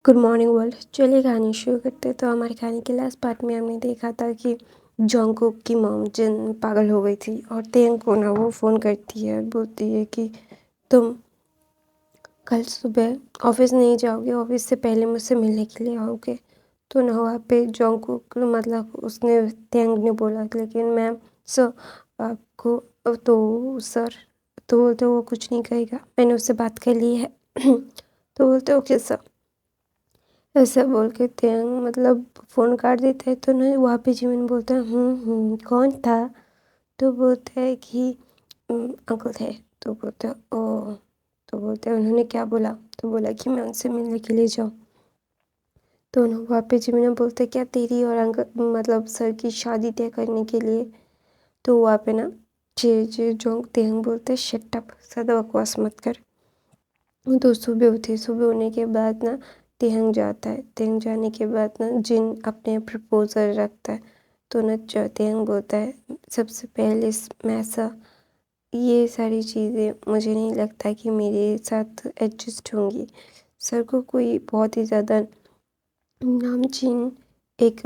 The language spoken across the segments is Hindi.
Good morning world. चलिए कहानी शुरू करते हैं। तो हमारी कहानी के लास्ट पार्ट में हमने देखा था कि जॉन्गकुक की मॉम जिन पागल हो गई थी और तेंग को ना वो फ़ोन करती है, बोलती है कि तुम कल सुबह ऑफिस नहीं जाओगे, ऑफिस से पहले मुझसे मिलने के लिए आओगे। तो ना वहाँ पे जॉन्गकुक मतलब उसने तेंग ने बोला लेकिन मैम सर आपको तो सर तो बोलते वो कुछ नहीं कहेगा, मैंने उससे बात कर ली है। तो बोलते ओके सर। ऐसा बोल के तेंग मतलब फ़ोन काट देता है। तो ना वहाँ पे जिमिन बोलता है कौन था। तो बोलता है कि अंकल थे। तो बोलता है ओह। तो बोलता है उन्होंने क्या बोला। तो बोला कि मैं उनसे मिलने के लिए जाऊँ। तो ना वहाँ पे जिमिन बोलता है क्या तेरी और अंकल मतलब सर की शादी तय करने के लिए। तो वहाँ पे ना जे जे जोंग तेंग बोलते हैं शट अप, ज़्यादा बकवास मत कर। तो सुबह उठी, सुबह होने के बाद ना तेहंग जाता है। तेहंग जाने के बाद ना जिन अपने प्रपोज़ल रखता है। तो ना तेहंग बोलता है सबसे पहले मैसा ये सारी चीज़ें मुझे नहीं लगता कि मेरे साथ एडजस्ट होंगी। सर को कोई बहुत ही ज़्यादा नामचीन एक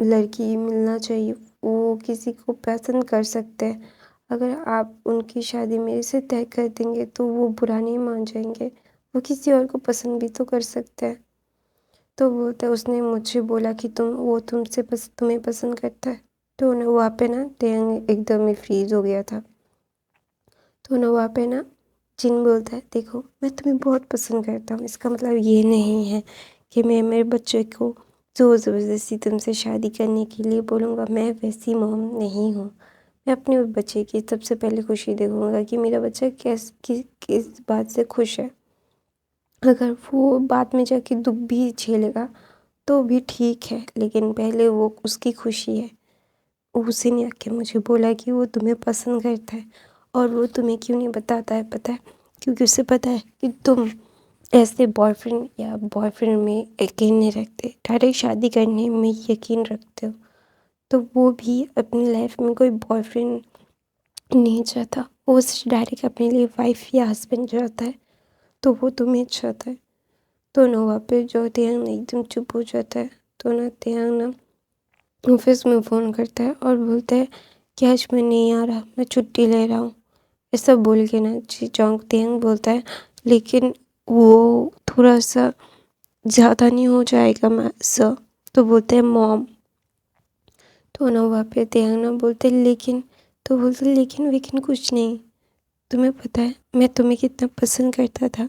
लड़की मिलना चाहिए, वो किसी को पसंद कर सकते हैं। अगर आप उनकी शादी मेरे से तय कर देंगे तो वो बुरा नहीं मान जाएंगे, वो किसी और को पसंद भी तो कर सकते हैं। तो बोलता है उसने मुझे बोला कि तुम्हें पसंद करता है। तो ना वहाँ पे ना तेंग एकदम ही फ्रीज हो गया था। तो ना वहाँ पे ना जिन बोलता है देखो मैं तुम्हें बहुत पसंद करता हूँ, इसका मतलब ये नहीं है कि मैं मेरे बच्चे को ज़ोर ज़बरदस्ती तुमसे शादी करने के लिए बोलूँगा। मैं वैसी मॉम नहीं हूँ। मैं अपने बच्चे की सबसे पहले खुशी देखूँगा कि मेरा बच्चा किस बात से खुश है। अगर वो बाद में जाके दुख भी झेलेगा तो भी ठीक है, लेकिन पहले वो उसकी खुशी है। उसी ने आके मुझे बोला कि वो तुम्हें पसंद करता है और वो तुम्हें क्यों नहीं बताता है पता है, क्योंकि उसे पता है कि तुम ऐसे बॉयफ्रेंड या बॉयफ्रेंड में यकीन नहीं रखते, डायरेक्ट शादी करने में यकीन रखते हो। तो वो भी अपनी लाइफ में कोई बॉयफ्रेंड नहीं चाहता, वो डायरेक्ट अपने लिए वाइफ या हस्बैंड चाहता है। तो वो तुम्हें चाहता है। तो ना वहाँ पे जो तेहंग एकदम चुप हो जाता है। तो ना तेहंग ना ऑफिस में फ़ोन करता है और बोलता है कि आज मैं नहीं आ रहा, मैं छुट्टी ले रहा हूँ। ऐसा बोल के ना जी जोंग तेंग बोलता है लेकिन वो थोड़ा सा ज़्यादा नहीं हो जाएगा मैं सर। तो बोलते हैं मॉम। तो ना वहाँ पे तेंग ना बोलते लेकिन। तो बोलते लेकिन वेकिन कुछ नहीं। तुम्हें पता है मैं तुम्हें कितना पसंद करता था।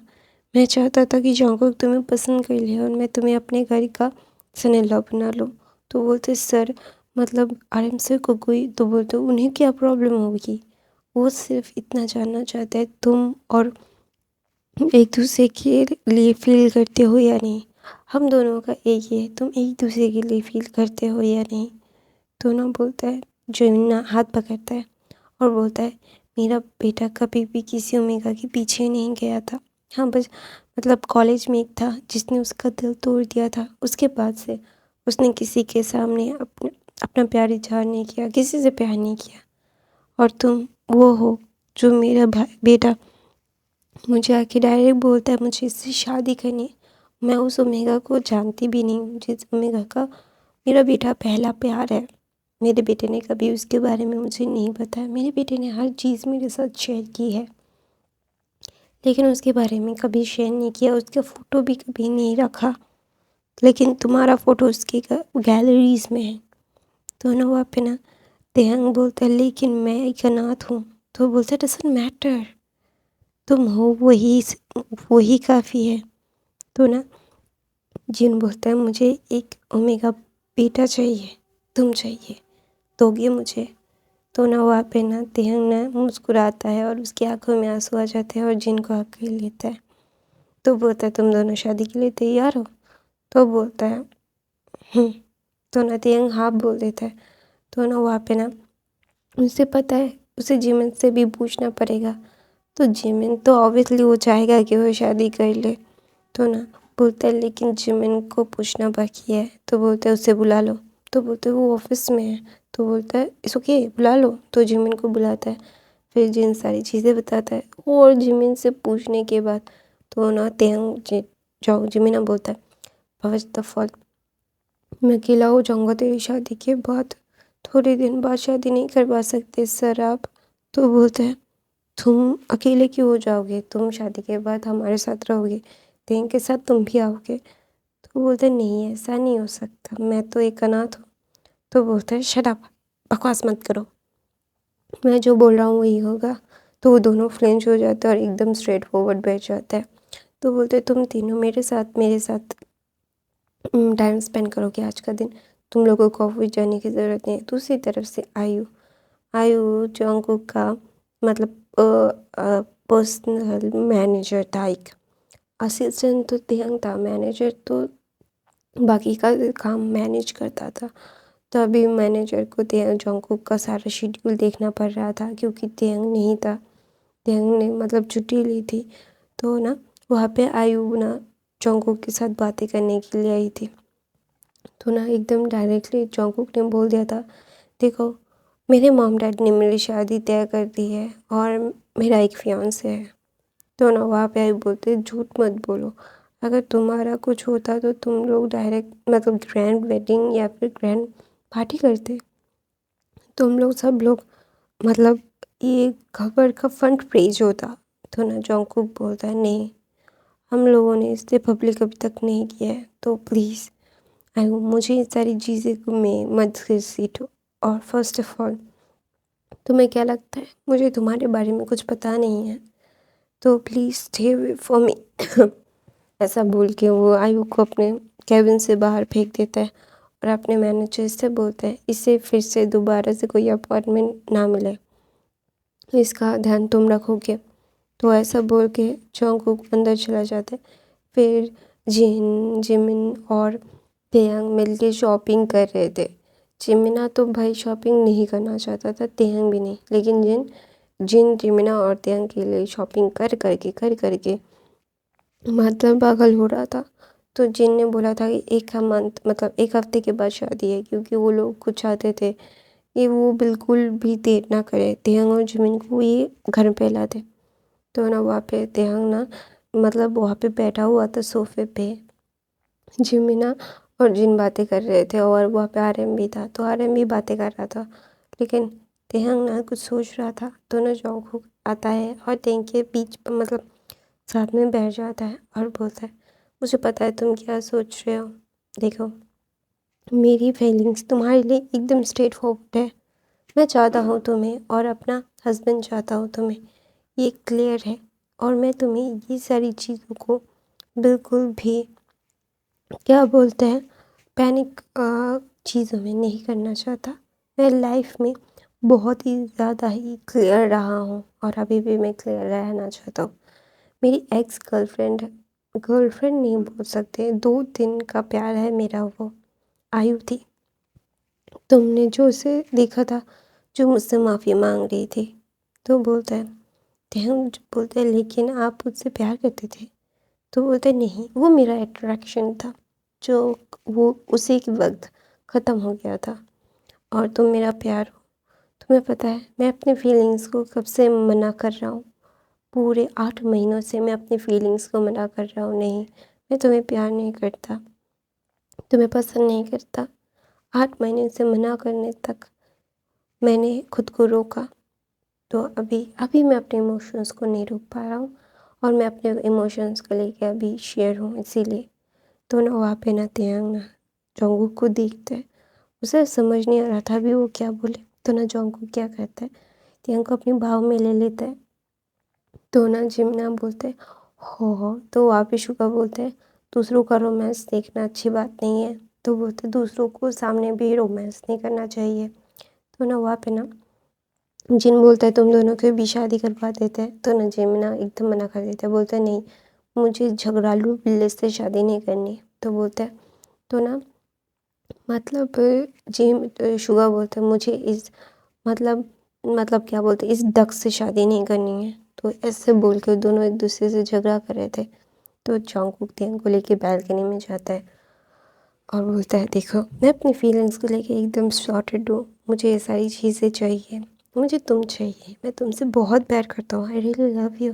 मैं चाहता था कि जोंगकुक तुम्हें पसंद कर ले और मैं तुम्हें अपने घर का सन-इन-लॉ बना लूँ। तो बोलते सर मतलब आर्यन सर को कोई। तो बोलते उन्हें क्या प्रॉब्लम होगी, वो सिर्फ इतना जानना चाहते हैं तुम और एक दूसरे के लिए फील करते हो या नहीं। हम दोनों का एक ही है, तुम एक दूसरे के लिए फील करते हो या नहीं। तो ना बोलता है जुन्ना हाथ पकड़ता है और बोलता है मेरा बेटा कभी भी किसी ओमेगा के पीछे नहीं गया था। हाँ बस मतलब कॉलेज में एक था जिसने उसका दिल तोड़ दिया था, उसके बाद से उसने किसी के सामने अपना प्यार इजहार नहीं किया, किसी से प्यार नहीं किया। और तुम वो हो जो मेरा बेटा मुझे आके डायरेक्ट बोलता है मुझे इससे शादी करनी है। मैं उस ओमेगा को जानती भी नहीं हूँ जिस ओमेगा का मेरा बेटा पहला प्यार है। मेरे बेटे ने कभी उसके बारे में मुझे नहीं बताया। मेरे बेटे ने हर चीज़ मेरे साथ शेयर की है, लेकिन उसके बारे में कभी शेयर नहीं किया, उसका फ़ोटो भी कभी नहीं रखा। लेकिन तुम्हारा फ़ोटो उसकी गैलरीज में है। तो ना वहाँ पे ना तेहंग बोलता है लेकिन मैं एक अनाथ हूँ। तो बोलता है डजंट मैटर, तुम हो वही काफ़ी है। तो ना जिन बोलता है मुझे एक ओमेगा बेटा चाहिए, तुम चाहिए, दोगे मुझे। तो ना वहाँ पे ना तेहंग ना मुस्कुराता है और उसकी आंखों में आंसू आ जाते हैं और जिन को हक ले लेता है। तो बोलता है तुम दोनों शादी के लिए तैयार हो। तो बोलता है "हम्म।" तो ना तेहंग हाँ बोल देता है। तो ना वहाँ पे ना उसे पता है उसे जिमिन से भी पूछना पड़ेगा। तो जिमिन तो ऑब्वियसली वो चाहेगा कि वो शादी कर ले। तो ना बोलता है लेकिन जिमिन को पूछना बाकी है। तो बोलता है उसे बुला लो। तो बोलते है वो ऑफिस में है। तो बोलता है इट्स ओके बुला लो। तो जिमिन को बुलाता है, फिर जिन सारी चीज़ें बताता है और जिमिन से पूछने के बाद तो ना तेहंग जाओ जिमिन बोलता है व्हाट्स द फॉल्ट, मैं अकेला हो जाऊँगा तेरी शादी के बाद, थोड़े दिन बाद शादी नहीं करवा सकते सर आप। तो बोलता है तुम अकेले क्यों हो जाओगे, तुम शादी के बाद हमारे साथ रहोगे, तेन के साथ तुम भी आओगे। तो बोलते हैं नहीं ऐसा नहीं हो सकता, मैं तो एक अनाथ हूँ। तो बोलता है शट अप, बकवास मत करो, मैं जो बोल रहा हूँ वही होगा। तो वो दोनों फ्लिंच हो जाते हैं और एकदम स्ट्रेट फॉरवर्ड बैठ जाता है। तो बोलते हैं तुम तीनों मेरे साथ टाइम स्पेंड करोगे आज का दिन, तुम लोगों को ऑफिस जाने की ज़रूरत नहीं है। दूसरी तरफ से आयु आयु जंगकुक का मतलब पर्सनल मैनेजर था, एक असिस्टेंट तो तिहंग था, मैनेजर तो बाकी का काम मैनेज करता था। तभी मैनेजर को तिहंग जंगकुक का सारा शेड्यूल देखना पड़ रहा था, क्योंकि तिहंग नहीं था, तिहंग ने मतलब छुट्टी ली थी। तो ना वहाँ पे आयु ना जंगकुक के साथ बातें करने के लिए आई थी। तो ना एकदम डायरेक्टली जंगकुक ने बोल दिया था, देखो मेरे मॉम डैड ने मेरी शादी तय कर दी है और मेरा एक फियांसे है। तो ना वहाँ पे आयु बोलते झूठ मत बोलो, अगर तुम्हारा कुछ होता तो तुम लोग डायरेक्ट मतलब ग्रैंड वेडिंग या फिर ग्रैंड पार्टी करते, तुम लोग सब लोग मतलब ये खबर का फ्रंट पेज होता। तो ना जंगकुक बोलता है नहीं, हम लोगों ने इसे पब्लिक अभी तक नहीं किया है, तो प्लीज़ आयु मुझे ये सारी चीज़ें में मत घसीटो। और फर्स्ट ऑफ ऑल तुम्हें क्या लगता है मुझे तुम्हारे बारे में कुछ पता नहीं है, तो please stay away for me. ऐसा बोल के वो आयु को अपने कैबिन से बाहर फेंक देता है और अपने मैनेजर से बोलता है इसे फिर से दोबारा से कोई अपॉइंटमेंट ना मिले, इसका ध्यान तुम रखोगे। तो ऐसा बोल के जंगकुक अंदर चला जाता है। फिर जिमिन और तेयांग मिलके शॉपिंग कर रहे थे। जिमिना तो भाई शॉपिंग नहीं करना चाहता था, तेयांग भी नहीं, लेकिन जिमिना और तेयांग के लिए शॉपिंग कर करके मतलब पागल हो रहा था। तो जिन ने बोला था कि एक मंथ मतलब एक हफ्ते के बाद शादी है, क्योंकि वो लोग कुछ चाहते थे कि वो बिल्कुल भी देर ना करे, तेयांग और जिमिन को ये घर पे ला दे। तो ना वहाँ पे तेयांग ना मतलब वहाँ पे बैठा हुआ था सोफे पे, जिमिना और जिन बातें कर रहे थे और वहाँ पे आरएम भी था, तो आरएम भी बातें कर रहा था, लेकिन तेहंग ना कुछ सोच रहा था। तो ना जंगकुक आता है और तेंग के बीच मतलब साथ में बैठ जाता है और बोलता है मुझे पता है तुम क्या सोच रहे हो, देखो मेरी फीलिंग्स तुम्हारे लिए एकदम स्ट्रेट फॉरवर्ड है, मैं चाहता हूँ तुम्हें और अपना हस्बैंड चाहता हूँ तुम्हें, ये क्लियर है। और मैं तुम्हें ये सारी चीज़ों को बिल्कुल भी क्या बोलते हैं पैनिक चीज़ों में नहीं करना चाहता। मैं लाइफ में बहुत ही ज़्यादा ही क्लियर रहा हूँ और अभी भी मैं क्लियर रहना चाहता हूँ। मेरी एक्स गर्लफ्रेंड, गर्लफ्रेंड नहीं बोल सकते, 2 दिन का प्यार है मेरा, वो आयु थी, तुमने जो उसे देखा था जो मुझसे माफ़ी मांग रही थी। तो बोलता है हम बोलते हैं लेकिन आप मुझसे प्यार करते थे। तो बोलते नहीं वो मेरा अट्रैक्शन था जो वो उसी के वक्त ख़त्म हो गया था, और तुम मेरा प्यार हो। तुम्हें पता है मैं अपने फीलिंग्स को कब से मना कर रहा हूँ, पूरे 8 महीनों से मैं अपनी फीलिंग्स को मना कर रहा हूँ, नहीं मैं तुम्हें प्यार नहीं करता, तुम्हें पसंद नहीं करता। 8 महीने से मना करने तक मैंने खुद को रोका, तो अभी अभी मैं अपने इमोशंस को नहीं रोक पा रहा हूँ और मैं अपने इमोशंस को लेके अभी शेयर हूँ, इसीलिए। तो ना वहाँ पे ना तेयांग ना जंगकुक को देखता है, उसे समझ नहीं आ रहा था अभी वो क्या बोले। तो ना जंगकुक क्या करता है, तेयांग को अपने भाव में ले लेता है। तो ना जिमना बोलते हैं हो, तो वहाँ पे शुगा बोलते हैं दूसरों का रोमांस देखना अच्छी बात नहीं है। तो बोलते दूसरों को सामने भी रोमांस नहीं करना चाहिए। तो ना वहाँ पे ना जिन बोलता है तुम दोनों की भी शादी करवा देते हैं। तो ना जिमिना एकदम मना कर देता है, बोलता है नहीं मुझे झगड़ालू बिल्ले से शादी नहीं करनी। तो बोलता है तो ना मतलब शुगा बोलता है मुझे इस मतलब क्या बोलते हैं इस डक से शादी नहीं करनी है। तो ऐसे बोल के दोनों एक दूसरे से झगड़ा कर रहे थे। तो जंगकुक तेंग को लेके बैल्कनी में जाता है और बोलता है देखो मैं अपनी फीलिंग्स को लेके एकदम सॉर्टेड हूँ, मुझे ये सारी चीज़ें चाहिए, मुझे तुम चाहिए, मैं तुमसे बहुत प्यार करता हूँ, I really love you,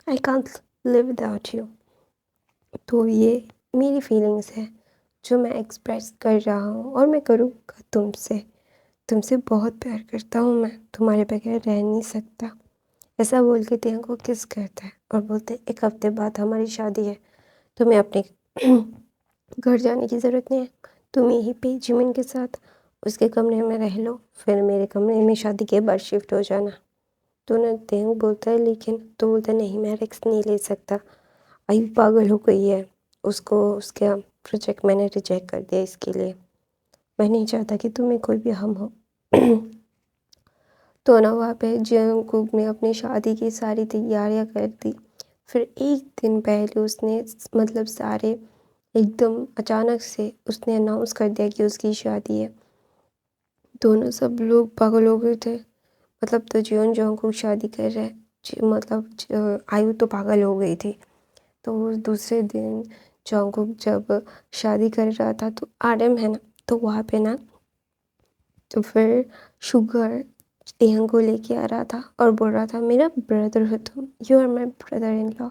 I can't live without you. तो ये मेरी फीलिंग्स है, जो मैं एक्सप्रेस कर रहा हूँ और मैं करूँगा तुमसे। तुमसे बहुत प्यार करता हूँ मैं, तुम्हारे बगैर रह नहीं सकता। ऐसा बोल के तेयंग को किस करता है और बोलते हैं 1 हफ्ते बाद हमारी शादी है, तुम्हें अपने घर जाने की ज़रूरत नहीं है, तुम यहीं पे जिमिन के साथ उसके कमरे में रह लो, फिर मेरे कमरे में शादी के बाद शिफ्ट हो जाना। तो ना तेयंग बोलता है लेकिन, तो बोलता है नहीं मैं रिस्क नहीं ले सकता, आयु पागल हो गई है, उसको उसका प्रोजेक्ट मैंने रिजेक्ट कर दिया, इसके लिए मैं नहीं चाहता कि तुम्हें कोई भी हम हो। तो ना वहाँ पे जंगकुक ने अपनी शादी की सारी तैयारियां कर दी। फिर एक दिन पहले उसने मतलब सारे एकदम अचानक से उसने अनाउंस कर दिया कि उसकी शादी है। दोनों सब लोग पागल हो गए थे, मतलब तो जियोन जंगकुक शादी कर रहा है, आयु तो पागल हो गई थी। तो उस दूसरे दिन जंगकुक जब शादी कर रहा था तो आरएम है ना, तो वहाँ पे ना तो फिर शुगर तेयंग को लेके आ रहा था और बोल रहा था मेरा ब्रदर हो तुम, you are my brother in law,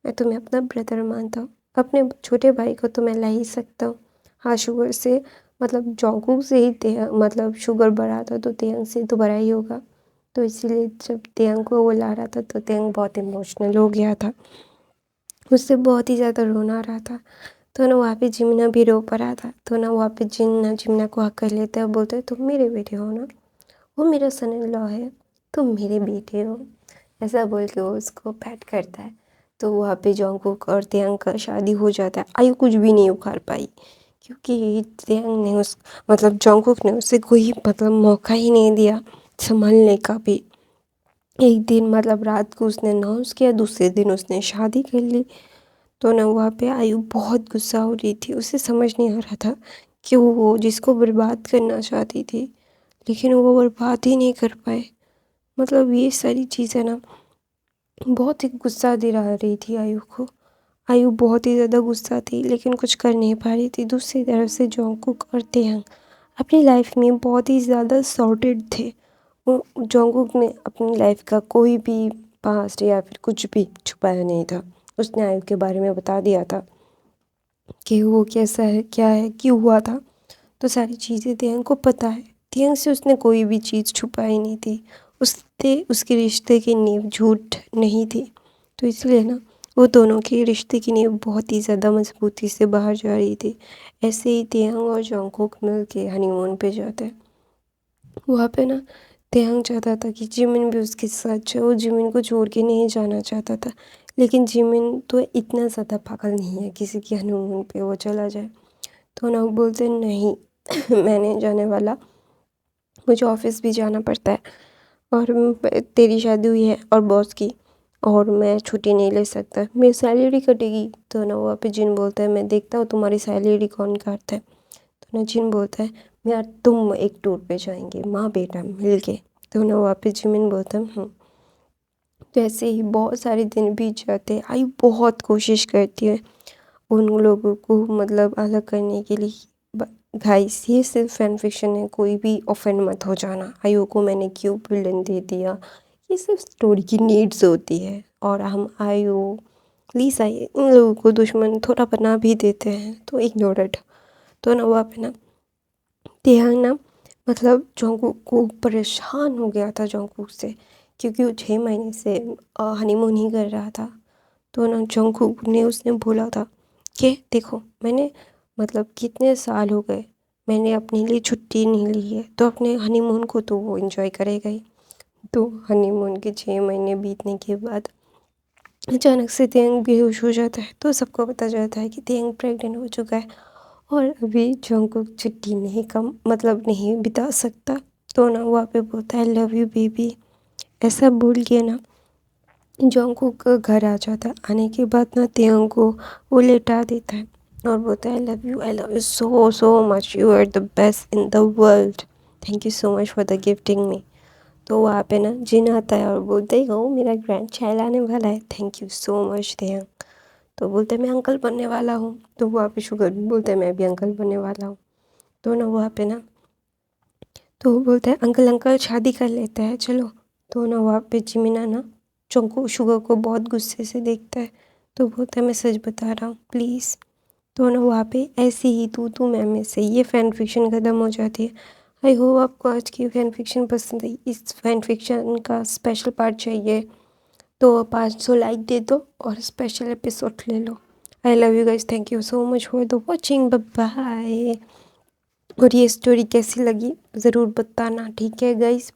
मैं तुम्हें अपना ब्रदर मानता हूँ, अपने छोटे भाई को तो मैं ला ही सकता हूँ। हाँ शुगर से मतलब जंगकुक से ही मतलब शुगर बढ़ा था तो तेयंग से तो बढ़ा ही होगा। तो इसीलिए जब तेयंग को वो ला रहा था तो तेयंग बहुत इमोशनल हो गया था, उससे बहुत ही ज़्यादा रोना आ रहा था। तो ना वहाँ पे जिम्ना भी रो पड़ा था। तो ना वहाँ पे जिम्ना को हक कर लेता है, बोलता है तुम मेरे बेटे हो ना, वो मेरा सन इन लॉ है, तुम मेरे बेटे हो, ऐसा बोल के वो उसको पैट करता है। तो वहाँ पे जंगकुक और तेयंग का शादी हो जाता है। आयु कुछ भी नहीं उखाड़ पाई क्योंकि तेयंग ने उस मतलब जंगकुक ने उसे कोई मतलब मौका ही नहीं दिया संभालने का भी। एक दिन मतलब रात को उसने अनाउंस किया, दूसरे दिन उसने शादी कर ली। तो ना वहाँ पे आयु बहुत गुस्सा हो रही थी, उसे समझ नहीं आ रहा था कि वो जिसको बर्बाद करना चाहती थी लेकिन वो बर्बाद ही नहीं कर पाए। मतलब ये सारी चीज़ें ना बहुत ही गुस्सा दिला रही थी आयु को। आयु बहुत ही ज़्यादा गुस्सा थी लेकिन कुछ कर नहीं पा रही थी। दूसरी तरफ से जंगकुक और तेयंग अपनी लाइफ में बहुत ही ज़्यादा सॉर्टेड थे। वो जंगकुक ने अपनी लाइफ का कोई भी पास्ट या फिर कुछ भी छुपाया नहीं था, उसने आयु के बारे में बता दिया था कि वो कैसा है, क्या है, क्यों हुआ था। तो सारी चीज़ें तेयंग को पता है। तेयंग से उसने कोई भी चीज़ छुपाई नहीं थी, उससे उसके रिश्ते की नींव झूठ नहीं थी। तो इसलिए ना वो दोनों के रिश्ते की नींव बहुत ही ज़्यादा मजबूती से बाहर जा रही थी। ऐसे ही तेयंग और जंगकुक मिल के हनीमून पे जाते हैं। वहाँ पे ना तेयंग चाहता था कि जिमिन भी उसके साथ जाए, वो जिमिन को छोड़ के नहीं जाना चाहता था, लेकिन जिमिन तो इतना ज़्यादा पागल नहीं है किसी की हनीमून पे वो चला जाए। तो ना वो बोलते नहीं मैं नहीं जाने वाला, मुझे ऑफिस भी जाना पड़ता है और तेरी शादी हुई है और बॉस की, और मैं छुट्टी नहीं ले सकता, मेरी सैलरी कटेगी। तो ना वहाँ पे जिन बोलता है मैं देखता हूँ तुम्हारी सैलरी कौन काटता है। तो ना जिन बोलता है यार तुम एक टूर पे जाएंगे माँ बेटा मिल के। तो ना वहाँ पे जिमिन बोलता है तो ऐसे ही बहुत सारे दिन बीत जाते हैं। आयु बहुत कोशिश करती है उन लोगों को मतलब अलग करने के लिए। गाइस ये सिर्फ फैन फिक्शन है, कोई भी ऑफेंड मत हो जाना, आयु को मैंने क्यों विलन दे दिया, ये सिर्फ स्टोरी की नीड्स होती है। और हम आयु लीसा इन लोगों को दुश्मन थोड़ा बना भी देते हैं तो इग्नोर इट। तो ना वहाँ पे ना तेहांग ना मतलब जंगकुक को परेशान हो गया था जंगकुक से, क्योंकि वो 6 महीने से हनीमून ही कर रहा था। तो ना जंगकुक ने उसने बोला था कि देखो मैंने मतलब कितने साल हो गए, मैंने अपने लिए छुट्टी नहीं ली है, तो अपने हनीमून को तो वो एंजॉय करेगा ही। तो हनीमून के 6 महीने बीतने के बाद अचानक से तेंग बेहोश हो जाता है। तो सबको पता चलता है कि तेंग प्रेग्नेंट हो चुका है और अभी जंगकुक छुट्टी नहीं कम मतलब नहीं बिता सकता। तो ना वहाँ पे बोलता है लव यू बेबी, ऐसा बोल के ना जंगकुक घर आ जाता है। आने के बाद ना तेंग को वो लेटा देता है और बोलता है I love you so so much, you are the best in the world, thank you so much for the gifting me. तो वहाँ पे ना जिन आता है और बोलते ही हो मेरा ग्रैंड चाइल्ड आने वाला है, thank you so much Teng. तो बोलते हैं मैं अंकल बनने वाला हूँ। तो वहाँ पे शुगर भी बोलता है मैं भी अंकल बनने वाला हूँ। तो ना वहाँ पे ना तो वो बोलता है अंकल अंकल शादी कर लेता है चलो। तो ना वहाँ पे जिमिना ना चंकू शुगर को बहुत गुस्से से देखता है। तो बोलता है मैं सच बता रहा हूँ प्लीज़। तो ना वहाँ पे ऐसे ही तू मैं में से ये फ़ैन फिक्शन ख़त्म हो जाती है। आई होप आपको आज की फ़ैन फिक्शन पसंद आई। इस फ़ैन फिक्शन का स्पेशल पार्ट चाहिए तो 500 लाइक दे दो और स्पेशल एपिसोड ले लो। I love you guys, thank you so much for the watching, bye. और ये स्टोरी कैसी लगी ज़रूर बताना, ठीक है गाइस।